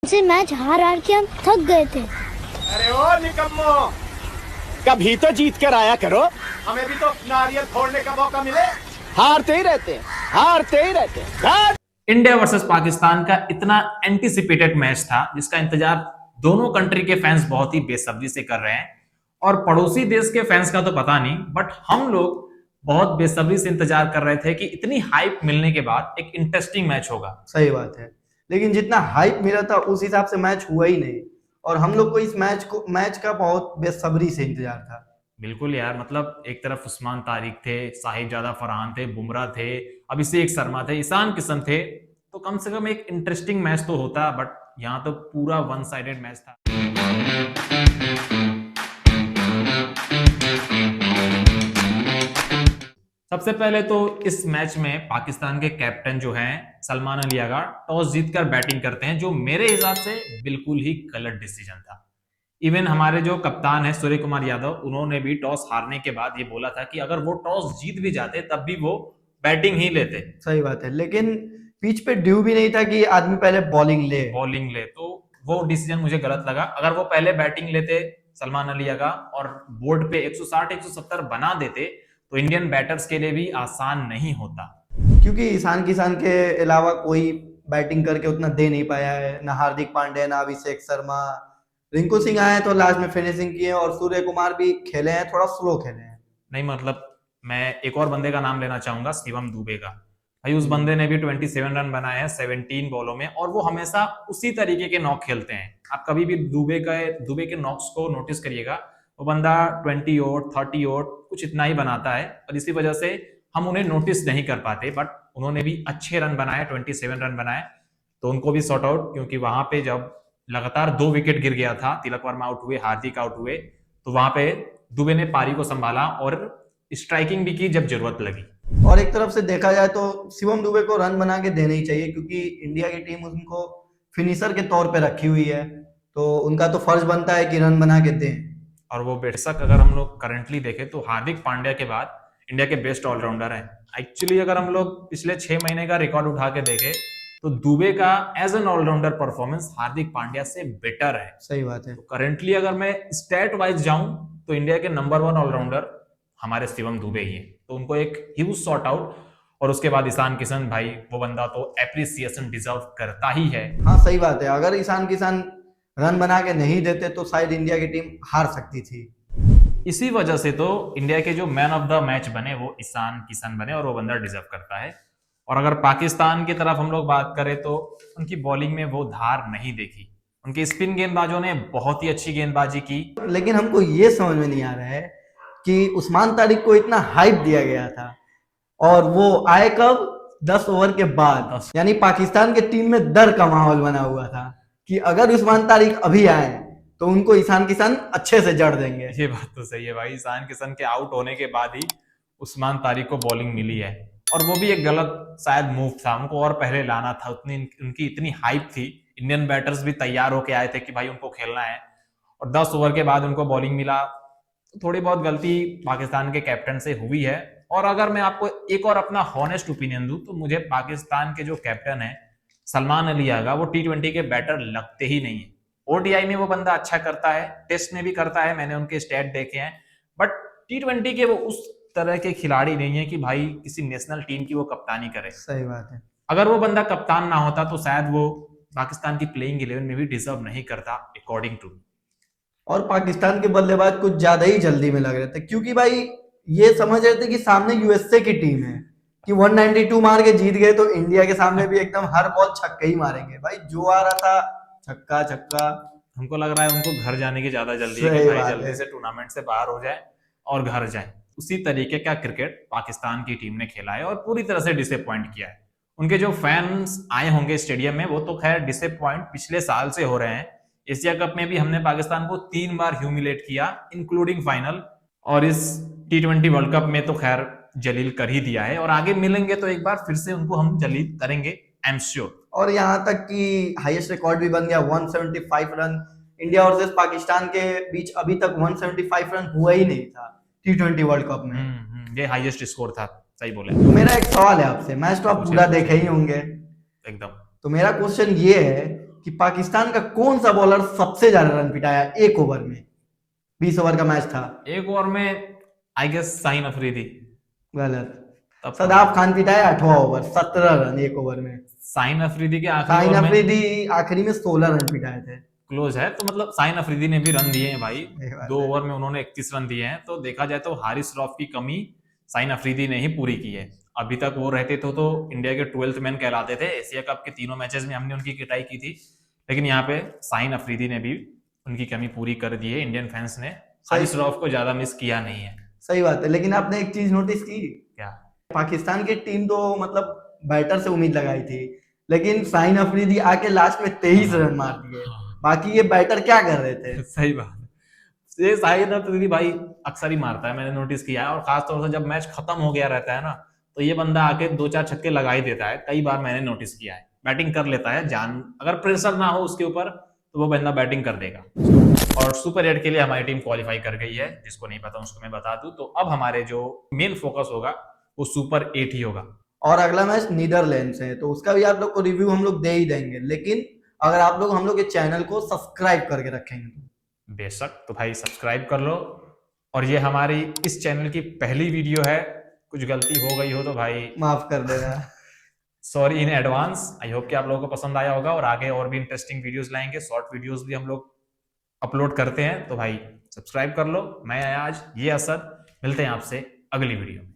से मैच हार हार के हम थक गए थे। अरे ओ निकम्मो, कभी तो जीत कर आया करो, हमें भी तो नारियल फोड़ने का मौका मिले। हारते ही रहते हैं। इंडिया वर्सेस पाकिस्तान का इतना एंटिसिपेटेड मैच था जिसका इंतजार दोनों कंट्री के फैंस बहुत ही बेसब्री से कर रहे हैं। और पड़ोसी देश के फैंस का तो पता नहीं, बट हम लोग बहुत बेसब्री से इंतजार कर रहे थे कि इतनी हाइप मिलने के बाद एक इंटरेस्टिंग मैच होगा। सही बात है, लेकिन जितना हाइप मिला था उस हिसाब से मैच हुआ ही नहीं। और हम लोग को इस मैच का बहुत बेसब्री से इंतजार था। बिल्कुल यार, मतलब एक तरफ उस्मान तारिक थे, साहिबजादा फरहान थे, बुमराह थे, अभिषेक शर्मा थे, ईशान किशन थे, तो कम से कम एक इंटरेस्टिंग मैच तो होता। बट यहाँ तो पूरा वन साइडेड मैच था। सबसे पहले तो इस मैच में पाकिस्तान के कैप्टन जो हैं सलमान अली आगा टॉस जीतकर बैटिंग करते हैं, जो मेरे हिसाब से बिल्कुल ही गलत डिसीजन था। इवन हमारे जो कप्तान है सूर्य कुमार यादव, उन्होंने भी टॉस हारने के बाद ये बोला था कि अगर वो टॉस जीत भी जाते तब भी वो बैटिंग ही लेते। सही बात है, लेकिन पिच पे ड्यू भी नहीं था कि आदमी पहले बॉलिंग ले। तो वो डिसीजन मुझे गलत लगा। अगर वो पहले बैटिंग लेते सलमान अली आगा और बोर्ड पे 160-170 बना देते तो इंडियन बैटर्स के लिए भी आसान नहीं होता, क्योंकि ईशान किशन के अलावा कोई बैटिंग करके उतना दे नहीं पाया है। ना हार्दिक पांड्या, ना अभिषेक शर्मा, रिंकू सिंह आए तो लास्ट में फिनिशिंग किए, और सूर्य कुमार भी खेले हैं, थोड़ा स्लो खेले हैं। नहीं मतलब मैं एक और बंदे का नाम लेना चाहूंगा, शिवम दुबे का। भाई उस बंदे ने भी 27 रन बनाए हैं 17 बॉलों में, और वो हमेशा उसी तरीके के नॉक खेलते हैं। आप कभी भी दुबे के नॉक्स को नोटिस करिएगा, वो बंदा 20 ओवर 30 ओवर कुछ इतना ही बनाता है, और इसी वजह से हम उन्हें नोटिस नहीं कर पाते। बट उन्होंने भी अच्छे रन बनाए, 27 रन बनाए, तो उनको भी सॉर्ट आउट, क्योंकि वहां पे जब लगातार 2 विकेट गिर गया था, तिलक वर्मा आउट हुए, हार्दिक आउट हुए, तो वहां पे दुबे ने पारी को संभाला और स्ट्राइकिंग भी की जब जरूरत लगी। और एक तरफ से देखा जाए तो शिवम दुबे को रन बना के देना ही चाहिए, क्योंकि इंडिया की टीम उनको फिनिशर के तौर पे रखी हुई है, तो उनका तो फर्ज बनता है कि रन बना के दें। और वो बेशक अगर हम लोग करंटली देखें तो हार्दिक पांड्या के बाद इंडिया के बेस्ट ऑलराउंडर हैं। एक्चुअली अगर हम लोग पिछले 6 महीने का रिकॉर्ड उठा के देखें तो दुबे का as an allrounder performance Hardik Pandya से बेटर है। सही बात है। तो करंटली अगर मैं स्टैट वाइज जाऊं तो इंडिया के नंबर 1 ऑलराउंडर हमारे शिवम दुबे ही है, तो उनको एक ह्यूज शॉट आउट। और उसके बाद ईशान किशन, भाई वो बंदा तो एप्रिसिएशन डिजर्व करता ही है। हाँ सही बात है, अगर ईशान किशन रन बना के नहीं देते तो शायद इंडिया की टीम हार सकती थी। इसी वजह से तो इंडिया के जो मैन ऑफ द मैच बने वो ईशान किशन बने, और वो बंदा डिजर्व करता है। और अगर पाकिस्तान की तरफ हम लोग बात करें तो उनकी बॉलिंग में वो धार नहीं देखी। उनके स्पिन गेंदबाजों ने बहुत ही अच्छी गेंदबाजी की, लेकिन हमको ये समझ में नहीं आ रहा है कि उस्मान तारिक को इतना हाइप दिया गया था और वो आए कब? 10 ओवर के बाद। यानी पाकिस्तान के टीम में डर का माहौल बना हुआ था कि अगर उस्मान तारिक अभी आए तो उनको ईशान किशन अच्छे से जड़ देंगे। ये बात तो सही है भाई, ईशान किशन के आउट होने के बाद ही उस्मान तारिक को बॉलिंग मिली है, और वो भी एक गलत शायद मूव था। उनको और पहले लाना था, उनकी इतनी हाइप थी, इंडियन बैटर्स भी तैयार होके आए थे कि भाई उनको खेलना है, और 10 ओवर के बाद उनको बॉलिंग मिला। तो थोड़ी बहुत गलती पाकिस्तान के कैप्टन से हुई है। और अगर मैं आपको एक और अपना हॉनेस्ट ओपिनियन दूं तो मुझे पाकिस्तान के जो कैप्टन है सलमान अली आगा, वो T20 के बैटर लगते ही नहीं है। ओडीआई में वो बंदा अच्छा करता है, टेस्ट में भी करता है, मैंने उनके स्टैट देखे हैं, बट T20 के वो उस तरह के खिलाड़ी नहीं है कि भाई किसी नेशनल टीम की वो कप्तानी करे। सही बात है। अगर वो बंदा कप्तान ना होता तो शायद वो पाकिस्तान की प्लेइंग 11 में भी डिजर्व नहीं करता अकॉर्डिंग टू। और पाकिस्तान के बल्लेबाज कुछ ज्यादा ही जल्दी में लग रहे थे, क्योंकि भाई ये समझ रहे थे कि सामने यूएसए की टीम है कि 192 मार के जीत गए, तो इंडिया के सामने भी एकदम हर बॉल छक्का ही मारेंगे। भाई जो आ रहा था छक्का छक्का। हमको लग रहा है उनको घर जाने की ज्यादा जल्दी है कि भाई जल्दी से टूर्नामेंट से बाहर हो जाए और घर जाए। उसी तरीके का क्रिकेट पाकिस्तान की टीम ने खेला है और पूरी तरह से डिसअपॉइंट किया है। उनके जो फैंस आए होंगे स्टेडियम में वो तो खैर डिसअपॉइंट पिछले साल से हो रहे हैं। एशिया कप में भी हमने पाकिस्तान को 3 बार ह्यूमिलेट किया इंक्लूडिंग फाइनल, और इस T20 वर्ल्ड कप में तो खैर जलील कर ही दिया है, और आगे मिलेंगे तो एक बार फिर से उनको हम जलील करेंगे, आई एम श्योर। और यहाँ तक कि हाईएस्ट रिकॉर्ड भी बन गया 175 रन। इंडिया वर्सेस पाकिस्तान के बीच अभी तक 175 रन हुआ ही नहीं था T20 वर्ल्ड कप में। ये हाईएस्ट स्कोर था, सही बोले। तो मेरा एक सवाल है आपसे, मैच तो आप पूरा देखे ही होंगे एकदम। तो मेरा क्वेश्चन ये है कि पाकिस्तान का कौन सा बॉलर सबसे ज्यादा रन पिटाया एक ओवर में? 20 ओवर का मैच था। एक ओवर में आई गेस शाहीन अफरीदी। गलत। तब सदाब खान पिटाया 8वां ओवर, 17 रन एक ओवर में। शाहीन अफरीदी के आखिरी शाहीन ओवर में अफरीदी आखिरी में 16 रन पिटाए थे। क्लोज है, तो मतलब शाहीन अफरीदी ने भी रन दिए हैं भाई। ये बात 2 है। ओवर में उन्होंने 31 रन दिए हैं। तो देखा जाए तो हारिस रऊफ की कमी शाहीन अफरीदी ने ही पूरी की है। अभी तक वो रहते तो इंडिया के 12th मैन कहलाते थे। एशिया कप के तीनों मैचेस में हमने उनकी पिटाई की थी, लेकिन यहाँ पे शाहीन अफरीदी ने भी उनकी कमी पूरी कर दी है। इंडियन फैंस ने हारिस रऊफ को ज्यादा मिस किया नहीं है। सही बात है, लेकिन आपने एक चीज नोटिस की? क्या? पाकिस्तान की टीम तो मतलब बैटर से उम्मीद लगाई थी, लेकिन शाहीन अफरीदी आके लास्ट में 23 रन मार दिए। बाकी ये बैटर क्या कर रहे थे? सही बात है। ये शाहीन अफरीदी भाई अक्सर ही मारता है, मैंने नोटिस किया है। और खासतौर से जब मैच खत्म हो गया रहता है ना, तो ये बंदा आके 2-4 छक्के लगा ही देता है। कई बार मैंने नोटिस किया है। बैटिंग कर लेता है, जान अगर प्रेशर ना हो उसके ऊपर तो वो बंदा बैटिंग कर देगा। और सुपर 8 के लिए हमारी टीम क्वालिफाई कर गई है। जिसको नहीं पता उसको मैं बता दूं, तो अब हमारे जो मेन फोकस होगा वो सुपर 8 ही होगा। और अगला मैच नीदरलैंड से है, तो उसका भी आप लोग को रिव्यू हम लोग दे ही देंगे, लेकिन अगर आप लोग हम लोग के चैनल को सब्सक्राइब करके रखेंगे तो। बेशक, तो भाई सब्सक्राइब कर लो। और ये हमारी इस चैनल की पहली वीडियो है। कुछ गलती हो गई हो तो भाई माफ कर देना। Sorry in advance. I hope कि आप लोगों को पसंद आया होगा और आगे और भी इंटरेस्टिंग वीडियोस लाएंगे। शॉर्ट वीडियोस भी हम लोग अपलोड करते हैं, तो भाई सब्सक्राइब कर लो। मैं आज ये असद, मिलते हैं आपसे अगली वीडियो में।